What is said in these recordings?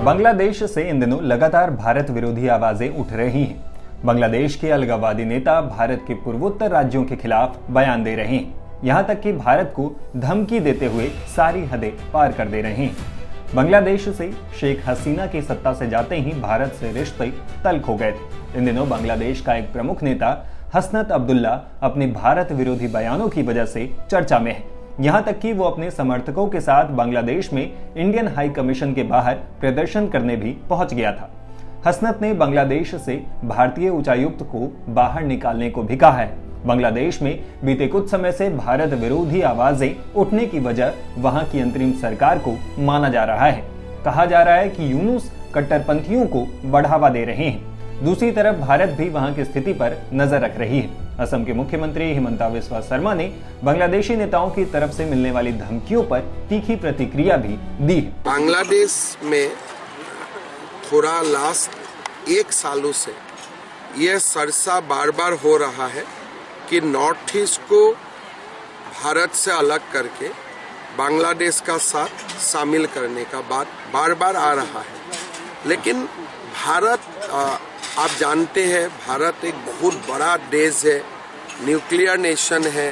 बांग्लादेश से इन दिनों लगातार भारत विरोधी आवाजें उठ रही हैं। बांग्लादेश के अलगाववादी नेता भारत के पूर्वोत्तर राज्यों के खिलाफ बयान दे रहे हैं, यहां तक कि भारत को धमकी देते हुए सारी हदें पार कर दे रहे हैं। बांग्लादेश से शेख हसीना की सत्ता से जाते ही भारत से रिश्ते तल्ख हो गए थे। इन दिनों बांग्लादेश का एक प्रमुख नेता हसनत अब्दुल्ला अपने भारत विरोधी बयानों की वजह से चर्चा में है। यहां तक कि वो अपने समर्थकों के साथ बांग्लादेश में इंडियन हाई कमीशन के बाहर प्रदर्शन करने भी पहुंच गया था। हसनत ने बांग्लादेश से भारतीय उच्चायुक्त को बाहर निकालने को भी कहा है। बांग्लादेश में बीते कुछ समय से भारत विरोधी आवाजें उठने की वजह वहां की अंतरिम सरकार को माना जा रहा है। कहा जा रहा है कि यूनुस कट्टरपंथियों को बढ़ावा दे रहे हैं। दूसरी तरफ भारत भी वहां की स्थिति पर नजर रख रही है। असम के मुख्यमंत्री हिमंता बिस्वा शर्मा ने बांग्लादेशी नेताओं की तरफ से मिलने वाली धमकियों पर तीखी प्रतिक्रिया भी दी है। बांग्लादेश में थोड़ा लास्ट 1 सालों से यह चर्चा बार बार हो रहा है कि नॉर्थ ईस्ट को भारत से अलग करके बांग्लादेश का साथ शामिल करने का बात बार बार आ रहा है। लेकिन भारत आप जानते हैं, भारत एक बहुत बड़ा देश है, न्यूक्लियर नेशन है,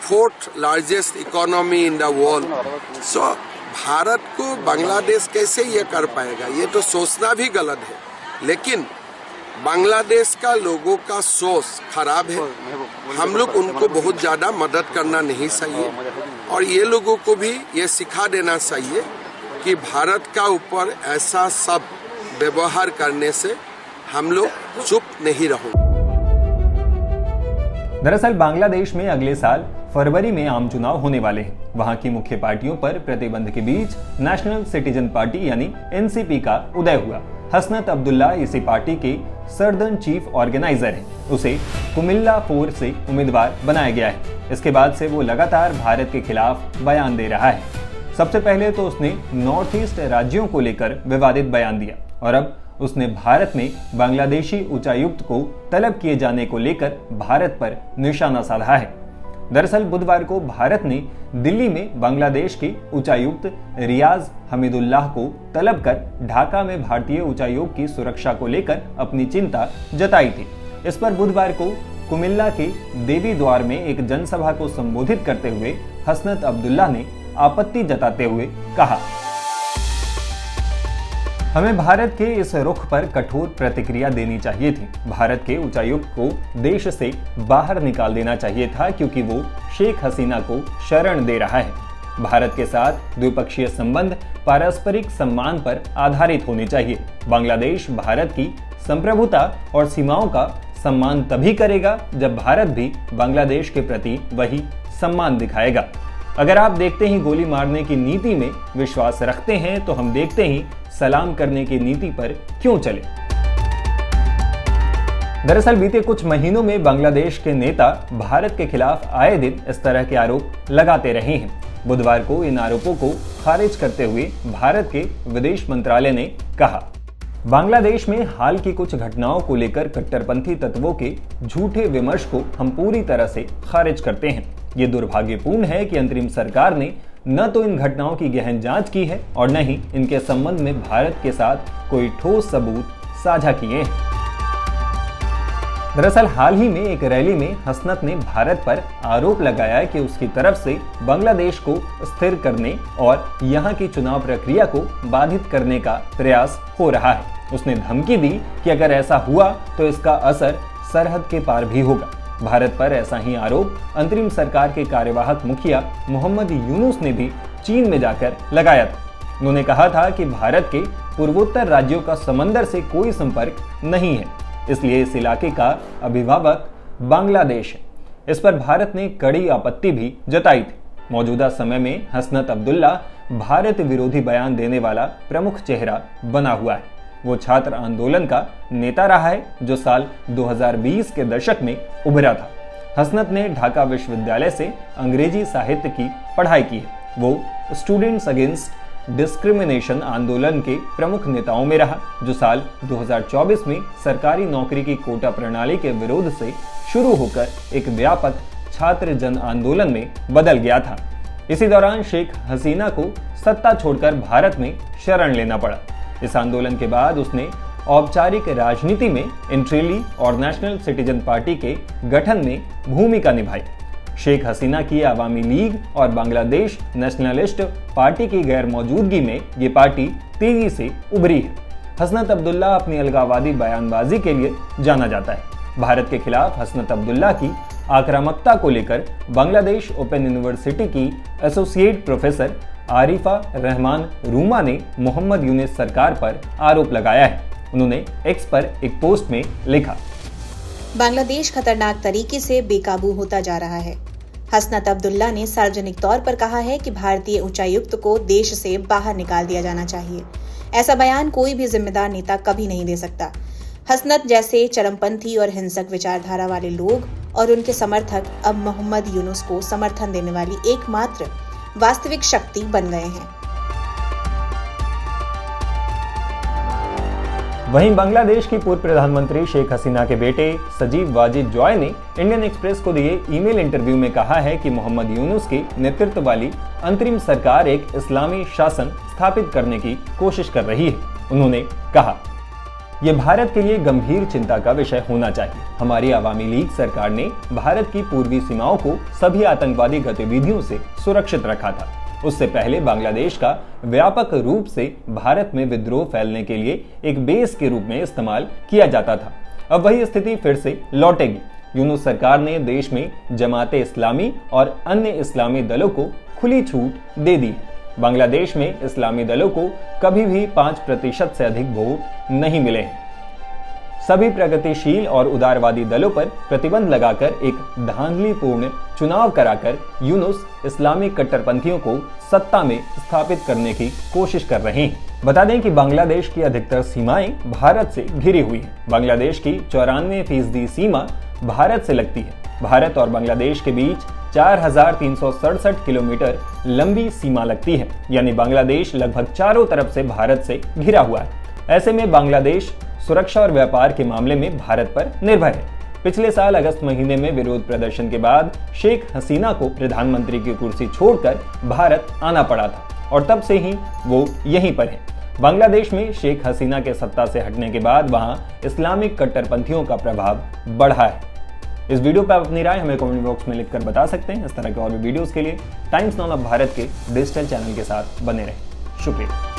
4th largest economy in the world. So Bharat को बांग्लादेश कैसे ये कर पाएगा, ये तो सोचना भी गलत है। लेकिन बांग्लादेश का लोगों का सोच खराब है, हम लोग उनको बहुत ज़्यादा मदद करना नहीं चाहिए और ये लोगों को भी ये सिखा देना चाहिए कि भारत का ऊपर ऐसा सब व्यवहार करने से हम लोग चुप नहीं रहो। दरअसल बांग्लादेश में अगले साल फरवरी में आम चुनाव होने वाले हैं। वहां की मुख्य पार्टियों पर प्रतिबंध के बीच नेशनल सिटीजन पार्टी यानी एनसीपी का उदय हुआ। हसनत अब्दुल्ला इसी पार्टी के सर्दर्न चीफ ऑर्गेनाइजर हैं। उसे कुमिल्ला 4 से उम्मीदवार बनाया गया है। इसके बाद से वो लगातार भारत के खिलाफ बयान दे रहा है। सबसे पहले तो उसने नॉर्थ ईस्ट राज्यों को लेकर विवादित बयान दिया और अब उसने भारत में बांग्लादेशी उच्चायुक्त को तलब किए जाने को लेकर भारत पर निशाना साधा है। दरअसल बुधवार को भारत ने दिल्ली में बांग्लादेश के उच्चायुक्त रियाज हमीदुल्लाह को तलब कर ढाका में भारतीय उच्चायोग की सुरक्षा को लेकर अपनी चिंता जताई थी। इस पर बुधवार को कुमिल्ला के देवी द्वार में एक जनसभा को संबोधित करते हुए हसनत अब्दुल्ला ने आपत्ति जताते हुए कहा, हमें भारत के इस रुख पर कठोर प्रतिक्रिया देनी चाहिए थी। भारत के उच्चायुक्त को देश से बाहर निकाल देना चाहिए था क्योंकि वो शेख हसीना को शरण दे रहा है। भारत के साथ द्विपक्षीय संबंध पारस्परिक सम्मान पर आधारित होने चाहिए। बांग्लादेश भारत की संप्रभुता और सीमाओं का सम्मान तभी करेगा जब भारत भी बांग्लादेश के प्रति वही सम्मान दिखाएगा। अगर आप देखते ही गोली मारने की नीति में विश्वास रखते हैं तो हम देखते ही सलाम करने की नीति पर क्यों चले। दरअसल बीते कुछ महीनों में बांग्लादेश के नेता भारत के खिलाफ आए दिन इस तरह के आरोप लगाते रहे हैं। बुधवार को इन आरोपों को खारिज करते हुए भारत के विदेश मंत्रालय ने कहा, बांग्लादेश में हाल की कुछ घटनाओं को लेकर कट्टरपंथी तत्वों के झूठे विमर्श को हम पूरी तरह से खारिज करते हैं। ये दुर्भाग्यपूर्ण है कि अंतरिम सरकार ने न तो इन घटनाओं की गहन जांच की है और न ही इनके संबंध में भारत के साथ कोई ठोस सबूत साझा किए हैं। दरअसल हाल ही में एक रैली में हसनत ने भारत पर आरोप लगाया कि उसकी तरफ से बांग्लादेश को स्थिर करने और यहां की चुनाव प्रक्रिया को बाधित करने का प्रयास हो रहा है। उसने धमकी दी कि अगर ऐसा हुआ तो इसका असर सरहद के पार भी होगा। भारत पर ऐसा ही आरोप अंतरिम सरकार के कार्यवाहक मुखिया मोहम्मद यूनुस ने भी चीन में जाकर लगाया था। उन्होंने कहा था कि भारत के पूर्वोत्तर राज्यों का समंदर से कोई संपर्क नहीं है, इसलिए इस इलाके का अभिभावक बांग्लादेश है। इस पर भारत ने कड़ी आपत्ति भी जताई थी। मौजूदा समय में हसनत अब्दुल्ला भारत विरोधी बयान देने वाला प्रमुख चेहरा बना हुआ है। वो छात्र आंदोलन का नेता रहा है जो साल 2020 के दशक में उभरा था। हसनत ने ढाका विश्वविद्यालय से अंग्रेजी साहित्य की पढ़ाई की है। वो स्टूडेंट्स अगेंस्ट डिस्क्रिमिनेशन आंदोलन के प्रमुख नेताओं में रहा, जो साल 2024 में सरकारी नौकरी की कोटा प्रणाली के विरोध से शुरू होकर एक व्यापक छात्र जन आंदोलन में बदल गया था। इसी दौरान शेख हसीना को सत्ता छोड़कर भारत में शरण लेना पड़ा। इस आंदोलन के बाद उसने औपचारिक राजनीति में एंट्री ली और नेशनल सिटीजन पार्टी के गठन में भूमिका निभाई। शेख हसीना की अवामी लीग और बांग्लादेश नेशनलिस्ट पार्टी की गैर मौजूदगी में ये पार्टी तेजी से उभरी है। हसनत अब्दुल्ला अपनी अलगाववादी बयानबाजी के लिए जाना जाता है। भारत के खिलाफ हसनत अब्दुल्ला की आक्रामकता को लेकर बांग्लादेश ओपन यूनिवर्सिटी की एसोसिएट प्रोफेसर आरिफा रहमान रूमा ने मोहम्मद यूनुस सरकार पर आरोप लगाया है। उन्होंने एक्स पर एक पोस्ट में लिखा, बांग्लादेश खतरनाक तरीके से बेकाबू होता जा रहा है। हसनत अब्दुल्ला ने सार्वजनिक तौर पर कहा है कि भारतीय उच्चायुक्त को देश से बाहर निकाल दिया जाना चाहिए। ऐसा बयान कोई भी जिम्मेदार नेता कभी नहीं दे सकता। हसनत जैसे चरमपंथी और हिंसक विचारधारा वाले लोग और उनके समर्थक अब मोहम्मद यूनुस को समर्थन देने वाली एकमात्र वास्तविक शक्ति बन गए हैं। वहीं बांग्लादेश की पूर्व प्रधानमंत्री शेख हसीना के बेटे सजीव वाजिद जॉय ने इंडियन एक्सप्रेस को दिए ईमेल इंटरव्यू में कहा है कि मोहम्मद यूनुस के नेतृत्व वाली अंतरिम सरकार एक इस्लामी शासन स्थापित करने की कोशिश कर रही है। उन्होंने कहा, यह भारत के लिए गंभीर चिंता का विषय होना चाहिए। हमारी अवामी लीग सरकार ने भारत की पूर्वी सीमाओं को सभी आतंकवादी गतिविधियों से सुरक्षित रखा था। उससे पहले बांग्लादेश का व्यापक रूप से भारत में विद्रोह फैलने के लिए एक बेस के रूप में इस्तेमाल किया जाता था। अब वही स्थिति फिर से लौटेगी। यूनुस सरकार ने देश में जमाते इस्लामी और अन्य इस्लामी दलों को खुली छूट दे दी। बांग्लादेश में इस्लामी दलों को कभी भी 5% से अधिक वोट नहीं मिले हैं। सभी प्रगतिशील और उदारवादी दलों पर प्रतिबंध लगाकर एक धांधलीपूर्ण चुनाव कराकर यूनुस इस्लामिक कट्टरपंथियों को सत्ता में स्थापित करने की कोशिश कर रहे हैं। बता दें कि बांग्लादेश की अधिकतर सीमाएं भारत से घिरी हुई हैं। बांग्लादेश की 94% सीमा भारत से लगती है। भारत और बांग्लादेश के बीच 4367 किलोमीटर लंबी सीमा लगती है, यानी बांग्लादेश लगभग चारों तरफ से भारत से घिरा हुआ है। ऐसे में बांग्लादेश सुरक्षा और व्यापार के मामले में भारत पर निर्भर है। पिछले साल अगस्त महीने में विरोध प्रदर्शन के बाद शेख हसीना को प्रधानमंत्री की कुर्सी छोड़कर भारत आना पड़ा था और तब से ही वो यहीं पर है। बांग्लादेश में शेख हसीना के सत्ता से हटने के बाद वहां इस्लामिक कट्टरपंथियों का प्रभाव बढ़ा है। इस वीडियो पर आप अपनी राय हमें कमेंट बॉक्स में लिखकर बता सकते हैं। इस तरह के और भी वीडियोस के लिए टाइम्स नाउ ऑफ भारत के डिजिटल चैनल के साथ बने रहें। शुक्रिया।